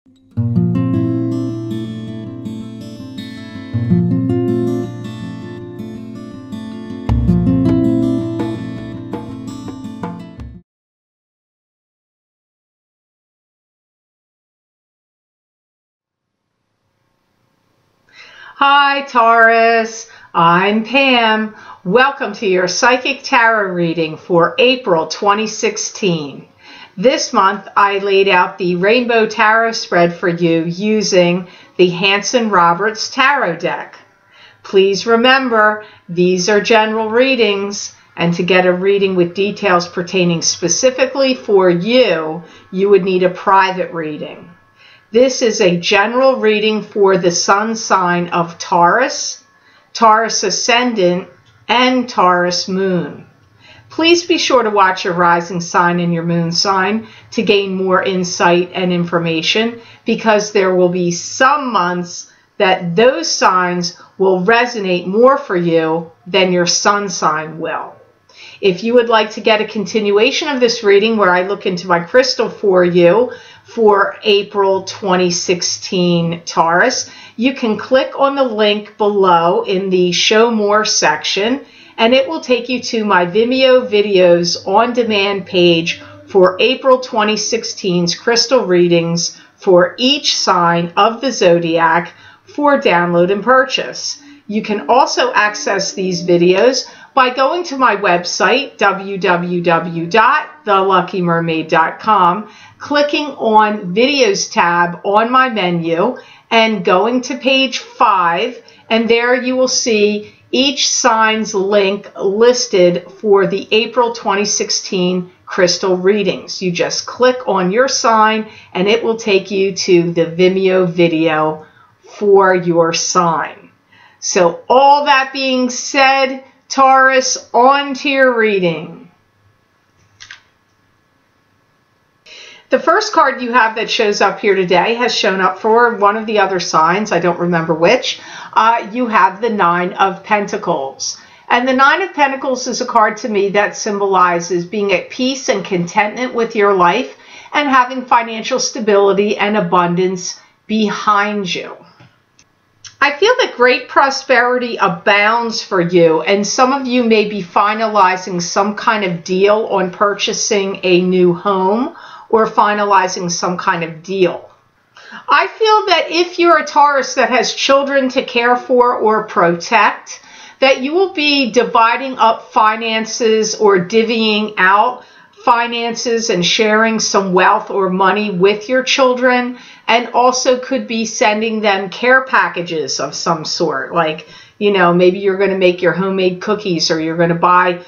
Hi Taurus, I'm Pam. Welcome to your Psychic Tarot reading for April 2016. This month I laid out the Rainbow Tarot spread for you using the Hanson Roberts Tarot deck. Please remember, these are general readings, and to get a reading with details pertaining specifically for you, you would need a private reading. This is a general reading for the sun sign of Taurus, Taurus Ascendant, and Taurus Moon. Please be sure to watch your rising sign and your moon sign to gain more insight and information, because there will be some months that those signs will resonate more for you than your sun sign will. If you would like to get a continuation of this reading where I look into my crystal for you for April 2016 Taurus, you can click on the link below in the Show More section, and it will take you to my Vimeo videos on demand page for April 2016's crystal readings for each sign of the zodiac for download and purchase. You can also access these videos by going to my website, www.theluckymermaid.com, clicking on Videos tab on my menu, and going to page 5, and there you will see each sign's link listed for the April 2016 crystal readings. You just click on your sign, and it will take you to the Vimeo video for your sign. So all that being said, Taurus, on to your reading. The first card you have that shows up here today has shown up for one of the other signs. I don't remember which. You have the Nine of Pentacles. And the Nine of Pentacles is a card to me that symbolizes being at peace and contentment with your life and having financial stability and abundance behind you. I feel that great prosperity abounds for you, and some of you may be finalizing some kind of deal on purchasing a new home or finalizing some kind of deal. I feel that if you're a Taurus that has children to care for or protect, that you will be dividing up finances or divvying out finances and sharing some wealth or money with your children, and also could be sending them care packages of some sort. Like, you know, maybe you're going to make your homemade cookies, or you're going to buy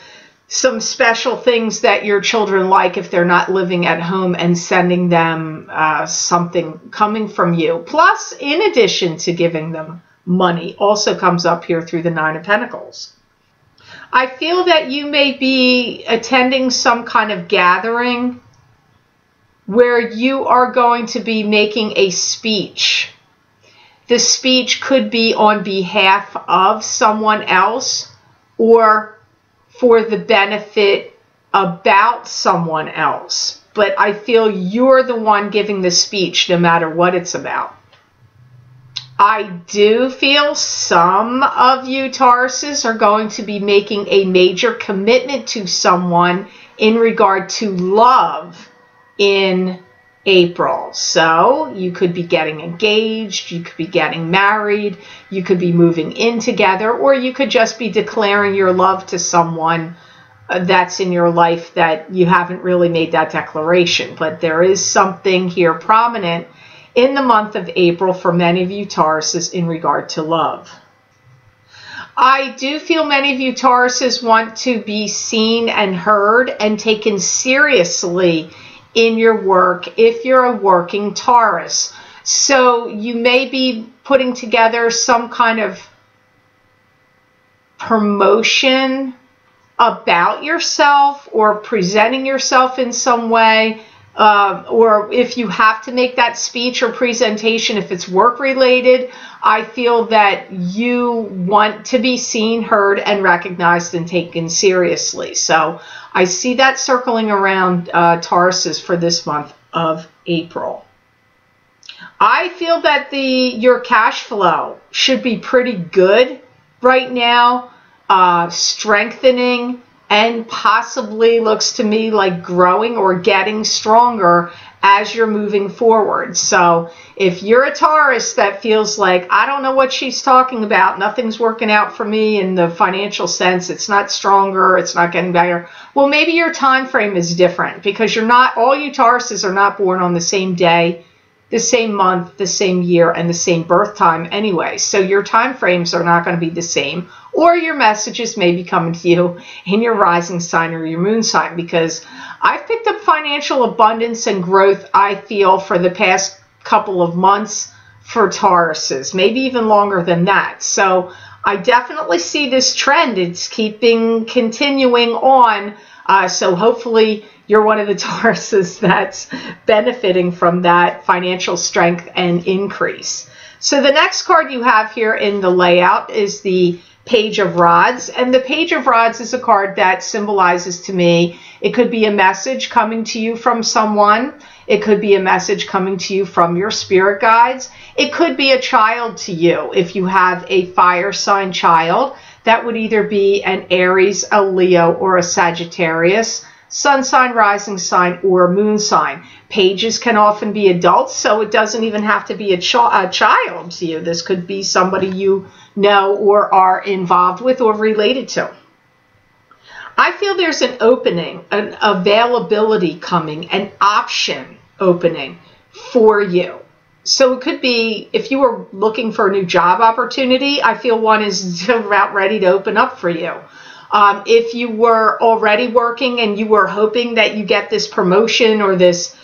some special things that your children like if they're not living at home, and sending them something coming from you. Plus, in addition to giving them money, also comes up here through the Nine of Pentacles. I feel that you may be attending some kind of gathering where you are going to be making a speech. The speech could be on behalf of someone else or for the benefit about someone else. But I feel you're the one giving the speech no matter what it's about. I do feel some of you Tauruses are going to be making a major commitment to someone in regard to love in April. So you could be getting engaged, you could be getting married, you could be moving in together, or you could just be declaring your love to someone that's in your life that you haven't really made that declaration. But there is something here prominent in the month of April for many of you Tauruses in regard to love. I do feel many of you Tauruses want to be seen and heard and taken seriously in your work if you're a working Taurus. So you may be putting together some kind of promotion about yourself or presenting yourself in some way. Or if you have to make that speech or presentation, if it's work related, I feel that you want to be seen, heard, and recognized and taken seriously. So I see that circling around Tauruses for this month of April. I feel that your cash flow should be pretty good right now, strengthening, and possibly looks to me like growing or getting stronger as you're moving forward. So if you're a Taurus that feels like, I don't know what she's talking about, nothing's working out for me in the financial sense, it's not stronger, it's not getting better, well, maybe your time frame is different, because all you Tauruses are not born on the same day, the same month, the same year, and the same birth time anyway. So your time frames are not going to be the same, or your messages may be coming to you in your rising sign or your moon sign, because I've picked up financial abundance and growth, I feel, for the past couple of months for Tauruses, maybe even longer than that. So I definitely see this trend. It's continuing on. So hopefully you're one of the Tauruses that's benefiting from that financial strength and increase. So the next card you have here in the layout is the Page of Rods. And the Page of Rods is a card that symbolizes to me, it could be a message coming to you from someone. It could be a message coming to you from your spirit guides. It could be a child to you. If you have a fire sign child, that would either be an Aries, a Leo, or a Sagittarius, sun sign, rising sign, or moon sign. Pages can often be adults, so it doesn't even have to be a child to you. This could be somebody you know or are involved with or related to. I feel there's an opening, an availability coming, an option opening for you. So it could be, if you were looking for a new job opportunity, I feel one is about ready to open up for you. If you were already working and you were hoping that you get this promotion or this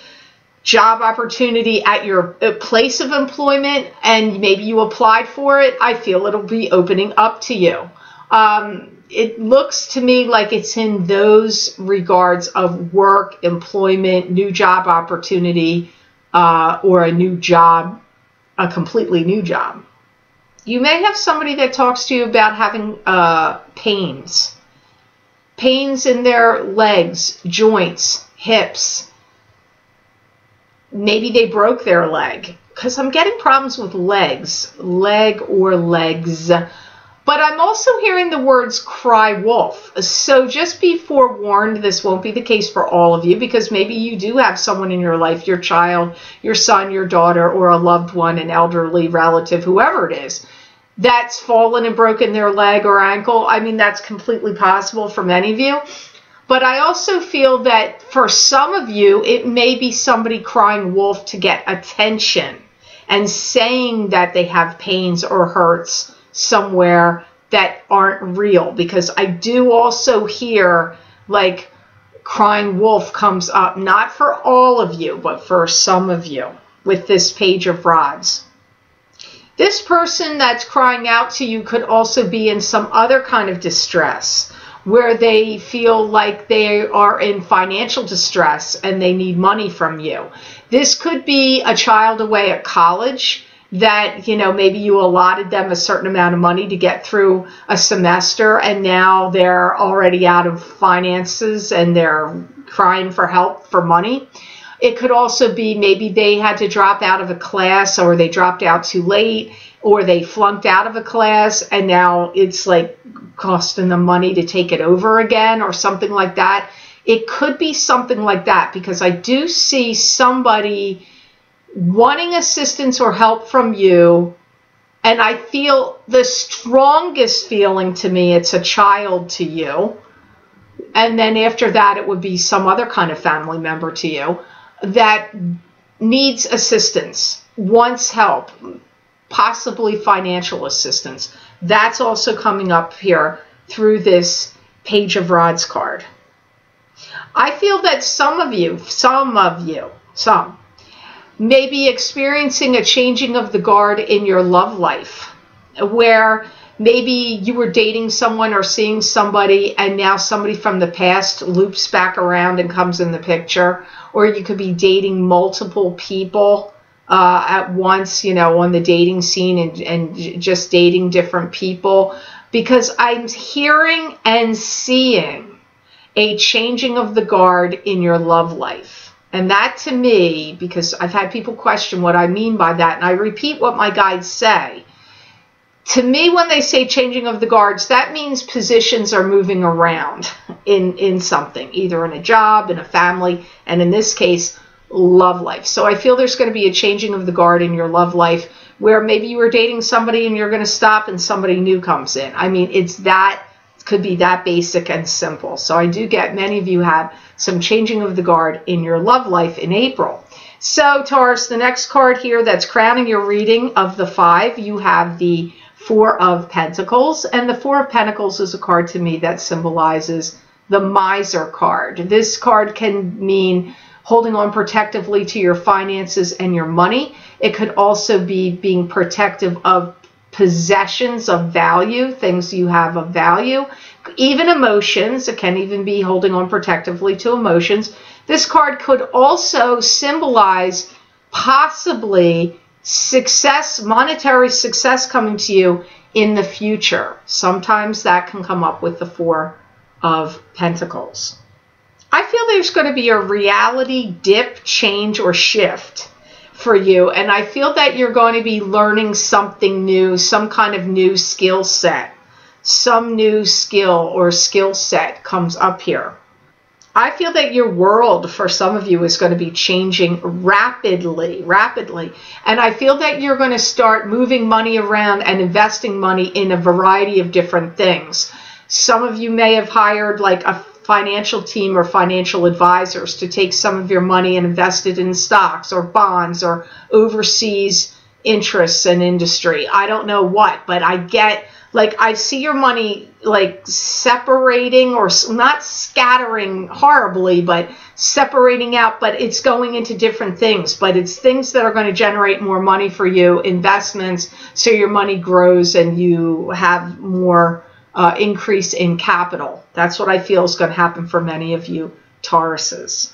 job opportunity at your place of employment and maybe you applied for it, I feel it'll be opening up to you. It looks to me like it's in those regards of work, employment, new job opportunity, or a new job, a completely new job. You may have somebody that talks to you about having pains in their legs, joints, hips. Maybe they broke their leg, because I'm getting problems with leg or legs. But I'm also hearing the words cry wolf. So just be forewarned, this won't be the case for all of you, because maybe you do have someone in your life, your child, your son, your daughter, or a loved one, an elderly relative, whoever it is, that's fallen and broken their leg or ankle. I mean, that's completely possible for many of you. But I also feel that for some of you, it may be somebody crying wolf to get attention and saying that they have pains or hurts somewhere that aren't real, because I do also hear like crying wolf comes up, not for all of you, but for some of you with this Page of Rods. This person that's crying out to you could also be in some other kind of distress, where they feel like they are in financial distress and they need money from you. This could be a child away at college that, you know, maybe you allotted them a certain amount of money to get through a semester, and now they're already out of finances and they're crying for help for money. It could also be maybe they had to drop out of a class, or they dropped out too late, or they flunked out of a class and now it's like costing them money to take it over again, or something like that. It could be something like that, because I do see somebody wanting assistance or help from you, and I feel the strongest feeling to me, it's a child to you, and then after that it would be some other kind of family member to you that needs assistance, wants help, possibly financial assistance. That's also coming up here through this Page of Rods card. I feel that some may be experiencing a changing of the guard in your love life, where maybe you were dating someone or seeing somebody and now somebody from the past loops back around and comes in the picture, or you could be dating multiple people at once, you know, on the dating scene and just dating different people, because I'm hearing and seeing a changing of the guard in your love life. And that to me, because I've had people question what I mean by that, and I repeat what my guides say. To me, when they say changing of the guards, that means positions are moving around in something, either in a job, in a family, and in this case, love life. So I feel there's going to be a changing of the guard in your love life where maybe you were dating somebody and you're going to stop and somebody new comes in. I mean, could be that basic and simple. So I do get many of you have some changing of the guard in your love life in April. So Taurus, the next card here that's crowning your reading of the 5, you have the 4 of Pentacles. And the 4 of Pentacles is a card to me that symbolizes the miser card. This card can mean holding on protectively to your finances and your money. It could also be being protective of possessions of value, things you have of value, even emotions. It can even be holding on protectively to emotions. This card could also symbolize possibly success, monetary success coming to you in the future. Sometimes that can come up with the 4 of Pentacles. I feel there's going to be a reality dip, change, or shift for you. And I feel that you're going to be learning something new, some kind of new skill set. Some new skill or skill set comes up here. I feel that your world, for some of you, is going to be changing rapidly. And I feel that you're going to start moving money around and investing money in a variety of different things. Some of you may have hired like a financial team or financial advisors to take some of your money and invest it in stocks or bonds or overseas interests and industry. I don't know what, but I get, like, I see your money like separating, or not scattering horribly, but separating out, but it's going into different things. But it's things that are going to generate more money for you, investments, so your money grows and you have more increase in capital. That's what I feel is going to happen for many of you Tauruses.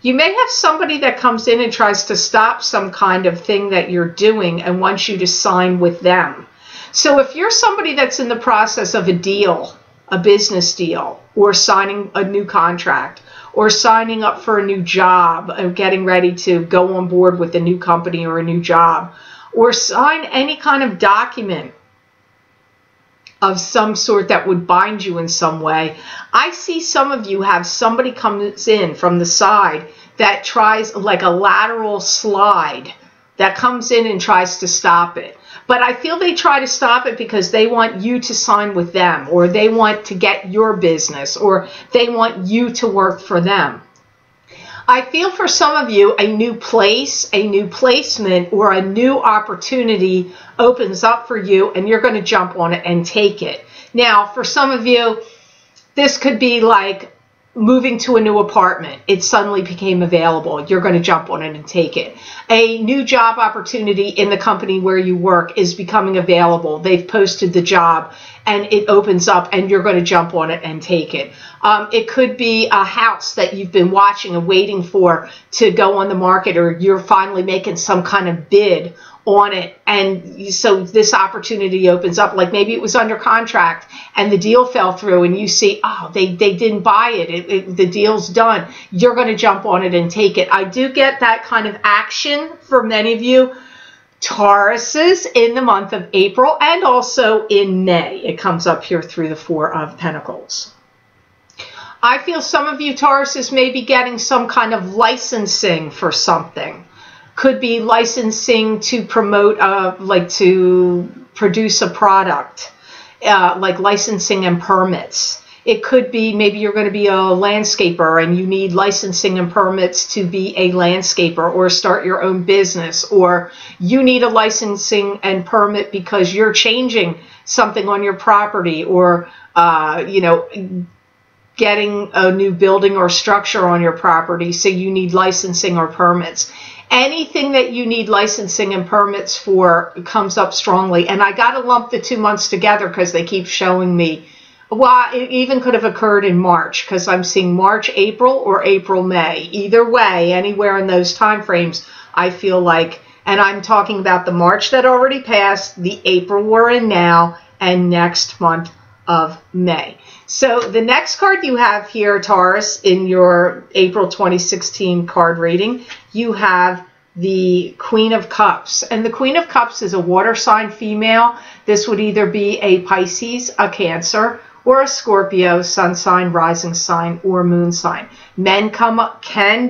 You may have somebody that comes in and tries to stop some kind of thing that you're doing and wants you to sign with them. So if you're somebody that's in the process of a deal, a business deal, or signing a new contract, or signing up for a new job, and getting ready to go on board with a new company or a new job, or sign any kind of document of some sort that would bind you in some way, I see some of you have somebody comes in from the side that tries, like a lateral slide, that comes in and tries to stop it. But I feel they try to stop it because they want you to sign with them, or they want to get your business, or they want you to work for them. I feel for some of you, a new place, a new placement, or a new opportunity opens up for you, and you're going to jump on it and take it. Now, for some of you, this could be like moving to a new apartment. It suddenly became available. You're going to jump on it and take it. A new job opportunity in the company where you work is becoming available. They've posted the job and it opens up and you're going to jump on it and take it. It could be a house that you've been watching and waiting for to go on the market, or you're finally making some kind of bid on it, and so this opportunity opens up. Like maybe it was under contract and the deal fell through, and you see, oh, they didn't buy it, the deal's done. You're going to jump on it and take it. I do get that kind of action for many of you Tauruses in the month of April, and also in May. It comes up here through the 4 of Pentacles. I feel some of you Tauruses may be getting some kind of licensing for something. Could be licensing to promote, like to produce a product, like licensing and permits. It could be maybe you're going to be a landscaper and you need licensing and permits to be a landscaper or start your own business, or you need a licensing and permit because you're changing something on your property, or, you know, getting a new building or structure on your property, so you need licensing or permits. Anything that you need licensing and permits for comes up strongly. And I got to lump the 2 months together because they keep showing me, well, it even could have occurred in March, because I'm seeing March, April, or April, May. Either way, anywhere in those time frames, I feel like, and I'm talking about the March that already passed, the April we're in now, and next month, of May. So the next card you have here, Taurus, in your April 2016 card reading, you have the Queen of Cups. And the Queen of Cups is a water sign female. This would either be a Pisces, a Cancer, or a Scorpio, sun sign, rising sign, or moon sign. Men can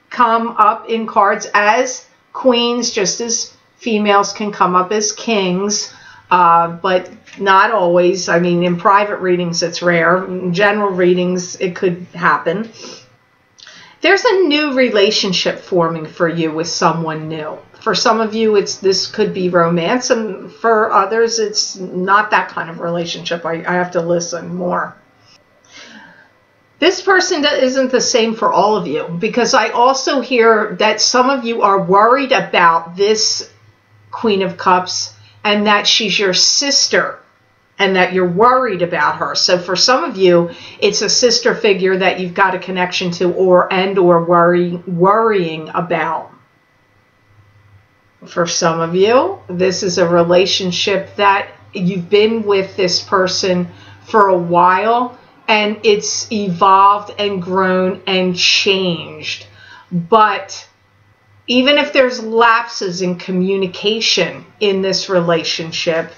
come up in cards as queens, just as females can come up as kings, but not always. I mean, in private readings, it's rare. In general readings, it could happen. There's a new relationship forming for you with someone new. For some of you, this could be romance, and for others, it's not that kind of relationship. I have to listen more. This person isn't the same for all of you, because I also hear that some of you are worried about this Queen of Cups and that she's your sister and that you're worried about her. So for some of you, it's a sister figure that you've got a connection to or worrying about. For some of you, this is a relationship that you've been with this person for a while, and it's evolved and grown and changed. But even if there's lapses in communication in this relationship,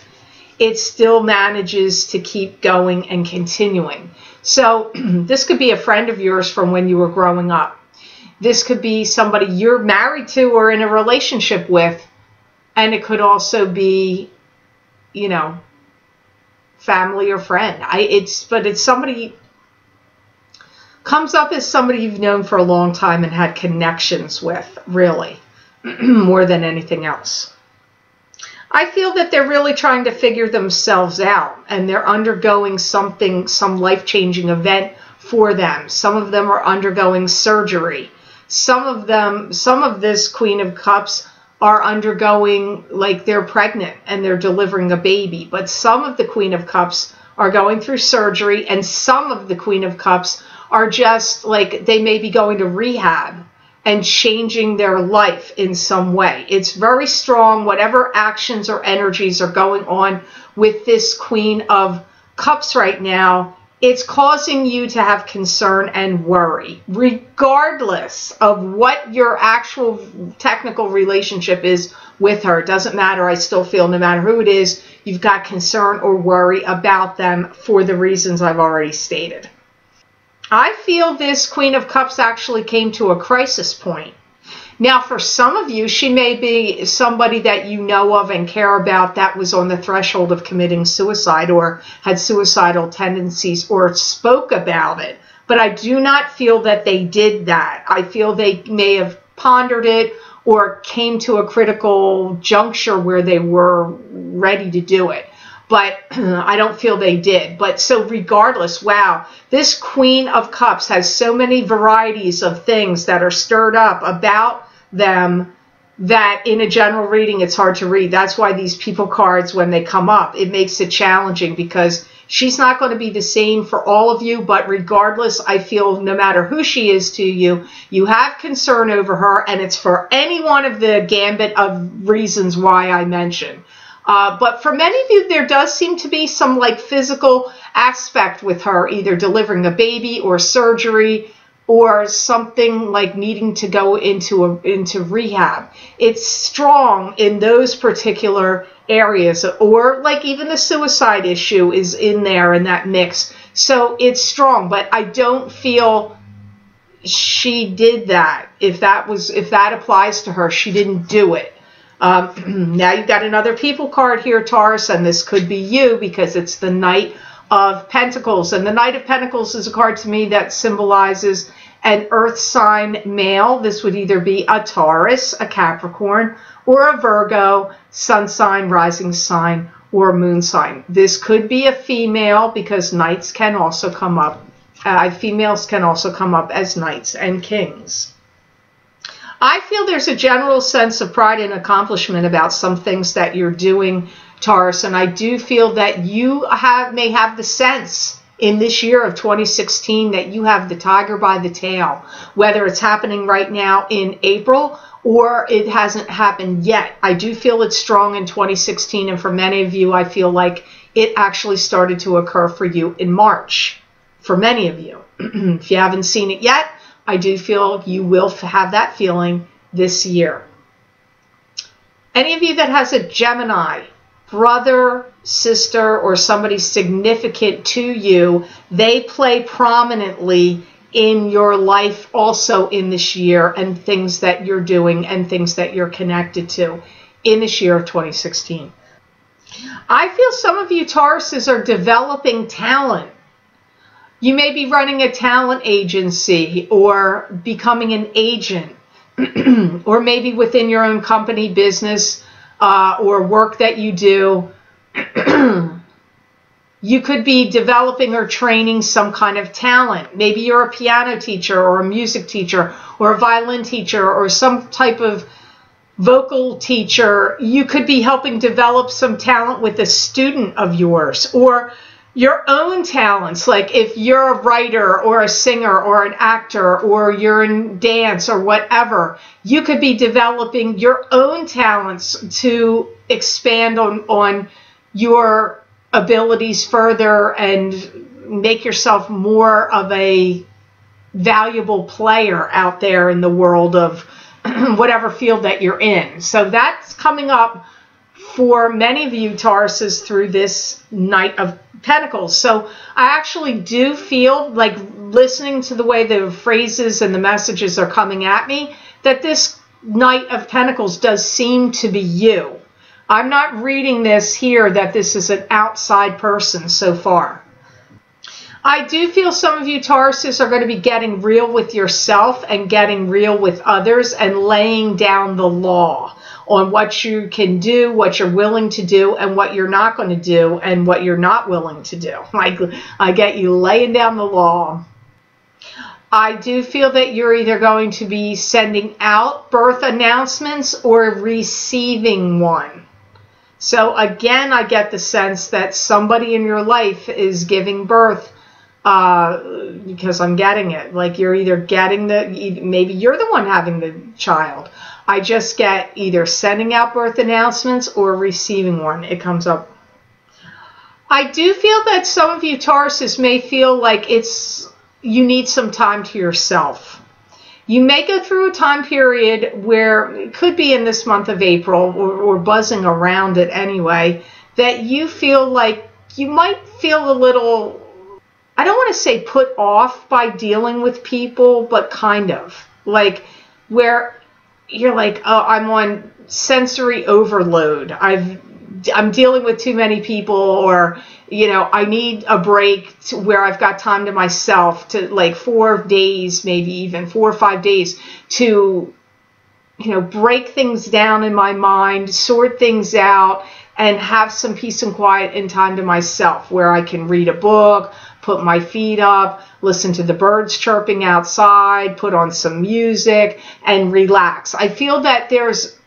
it still manages to keep going and continuing. So this could be a friend of yours from when you were growing up. This could be somebody you're married to or in a relationship with. And it could also be, you know, family or friend. But it's somebody, comes up as somebody you've known for a long time and had connections with, really, more than anything else. I feel that they're really trying to figure themselves out, and they're undergoing some life-changing event for them. Some of them are undergoing surgery. Some of this Queen of Cups are undergoing, like, they're pregnant and they're delivering a baby. But some of the Queen of Cups are going through surgery, and some of the Queen of Cups are just like, they may be going to rehab and changing their life in some way. It's very strong, whatever actions or energies are going on with this Queen of Cups right now. It's causing you to have concern and worry, regardless of what your actual technical relationship is with her. It doesn't matter. I still feel no matter who it is, you've got concern or worry about them for the reasons I've already stated. I feel this Queen of Cups actually came to a crisis point. Now, for some of you, she may be somebody that you know of and care about that was on the threshold of committing suicide or had suicidal tendencies or spoke about it. But I do not feel that they did that. I feel they may have pondered it or came to a critical juncture where they were ready to do it. But I don't feel they did. But so regardless, wow, this Queen of Cups has so many varieties of things that are stirred up about them that in a general reading it's hard to read. That's why these people cards, when they come up, it makes it challenging, because she's not going to be the same for all of you. But regardless, I feel no matter who she is to you, you have concern over her, and it's for any one of the gambit of reasons why I mentioned. But for many of you, there does seem to be some like physical aspect with her, either delivering a baby or surgery or something like needing to go into rehab. It's strong in those particular areas, or like even the suicide issue is in there in that mix. So it's strong, but I don't feel she did that. If that applies to her, she didn't do it. Now you've got another people card here, Taurus, and this could be you because it's the Knight of Pentacles. And the Knight of Pentacles is a card to me that symbolizes an earth sign male. This would either be a Taurus, a Capricorn, or a Virgo, sun sign, rising sign, or moon sign. This could be a female because knights can also come up. Females can also come up as knights and kings. I feel there's a general sense of pride and accomplishment about some things that you're doing, Taurus, and I do feel that you may have the sense in this year of 2016 that you have the tiger by the tail, whether it's happening right now in April or it hasn't happened yet. I do feel it's strong in 2016, and for many of you, I feel like it actually started to occur for you in March, for many of you. If you haven't seen it yet, I do feel you will have that feeling this year. Any of you that has a Gemini, brother, sister, or somebody significant to you, they play prominently in your life also in this year, and things that you're doing and things that you're connected to in this year of 2016. I feel some of you Tauruses are developing talent. You may be running a talent agency or becoming an agent, or maybe within your own company, business, or work that you do. You could be developing or training some kind of talent. Maybe you're a piano teacher or a music teacher or a violin teacher or some type of vocal teacher. You could be helping develop some talent with a student of yours, or your own talents. Like if you're a writer or a singer or an actor, or you're in dance or whatever, you could be developing your own talents to expand on your abilities further and make yourself more of a valuable player out there in the world of whatever field that you're in. So that's coming up for many of you Tauruses through this Knight of Pentacles. So I actually do feel like, listening to the way the phrases and the messages are coming at me, that this Knight of Pentacles does seem to be you. I'm not reading this here that this is an outside person so far. I do feel some of you Tauruses are going to be getting real with yourself and getting real with others and laying down the law on what you can do, what you're willing to do, and what you're not going to do, and what you're not willing to do. I get you laying down the law. I do feel that you're either going to be sending out birth announcements or receiving one. So again, I get the sense that somebody in your life is giving birth, because I'm getting it. Like you're either getting maybe you're the one having the child. I just get either sending out birth announcements or receiving one. It comes up. I do feel that some of you Tauruses may feel like you need some time to yourself. You may go through a time period where, it could be in this month of April, or buzzing around it anyway, that you feel like you might feel a little, I don't want to say put off by dealing with people, but kind of. Like where you're like, oh, I'm on sensory overload. I'm dealing with too many people, or I need a break where I've got time to myself, to like 4 days, maybe even 4 or 5 days to, break things down in my mind, sort things out, and have some peace and quiet and time to myself where I can read a book, put my feet up, listen to the birds chirping outside, put on some music, and relax. I feel that there's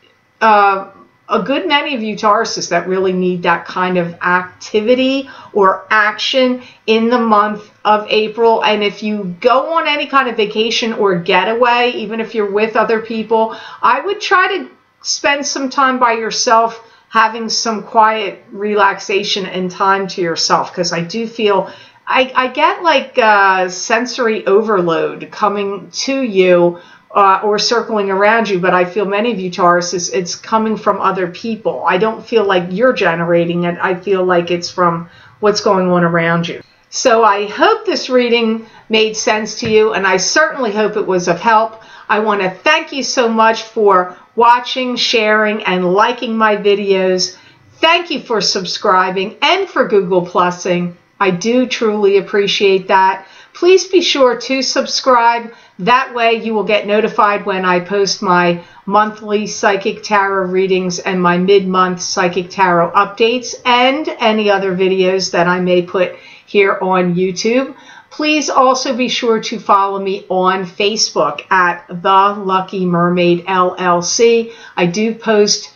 a good many of you Tauruses that really need that kind of activity or action in the month of April. And if you go on any kind of vacation or getaway, even if you're with other people, I would try to spend some time by yourself, having some quiet relaxation and time to yourself, because I do feel I get like sensory overload coming to you, or circling around you, but I feel many of you Tauruses, it's coming from other people. I don't feel like you're generating it. I feel like it's from what's going on around you. So I hope this reading made sense to you, and I certainly hope it was of help. I want to thank you so much for watching, sharing, and liking my videos. Thank you for subscribing and for Google Plusing. I do truly appreciate that. Please be sure to subscribe. That way you will get notified when I post my monthly Psychic Tarot readings and my mid-month Psychic Tarot updates, and any other videos that I may put here on YouTube. Please also be sure to follow me on Facebook at The Lucky Mermaid LLC. I do post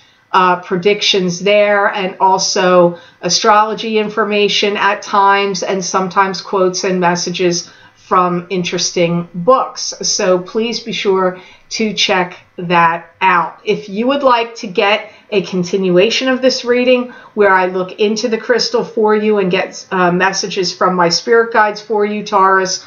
predictions there, and also astrology information at times, and sometimes quotes and messages from interesting books. So please be sure to check that out. If you would like to get a continuation of this reading where I look into the crystal for you and get messages from my spirit guides for you, Taurus,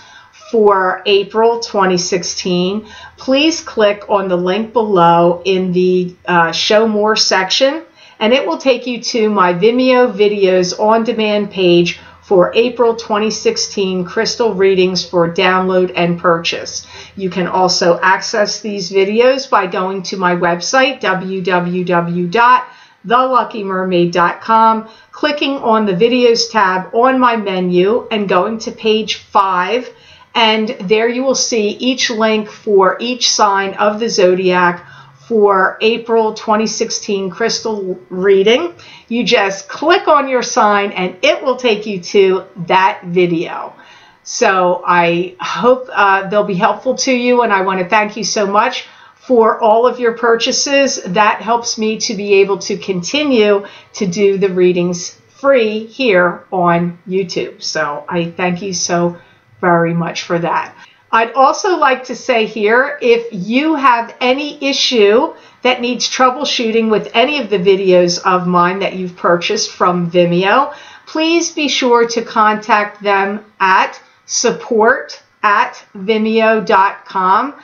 for April 2016, please click on the link below in the Show More section, and it will take you to my Vimeo videos on demand page for April 2016 crystal readings for download and purchase. You can also access these videos by going to my website, www.theluckymermaid.com, clicking on the videos tab on my menu and going to page 5, and there you will see each link for each sign of the zodiac for April 2016 crystal reading. You just click on your sign and it will take you to that video. So I hope they'll be helpful to you, and I want to thank you so much for all of your purchases. That helps me to be able to continue to do the readings free here on YouTube. So I thank you so very much for that. I'd also like to say here, if you have any issue that needs troubleshooting with any of the videos of mine that you've purchased from Vimeo, please be sure to contact them at support@vimeo.com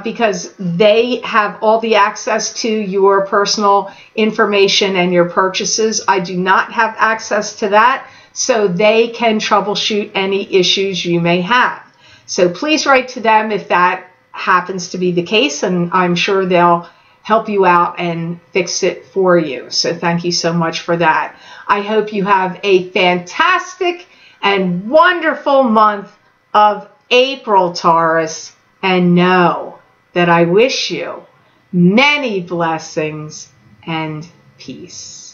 because they have all the access to your personal information and your purchases. I do not have access to that, so they can troubleshoot any issues you may have. So please write to them if that happens to be the case, and I'm sure they'll help you out and fix it for you. So thank you so much for that. I hope you have a fantastic and wonderful month of April, Taurus, and know that I wish you many blessings and peace.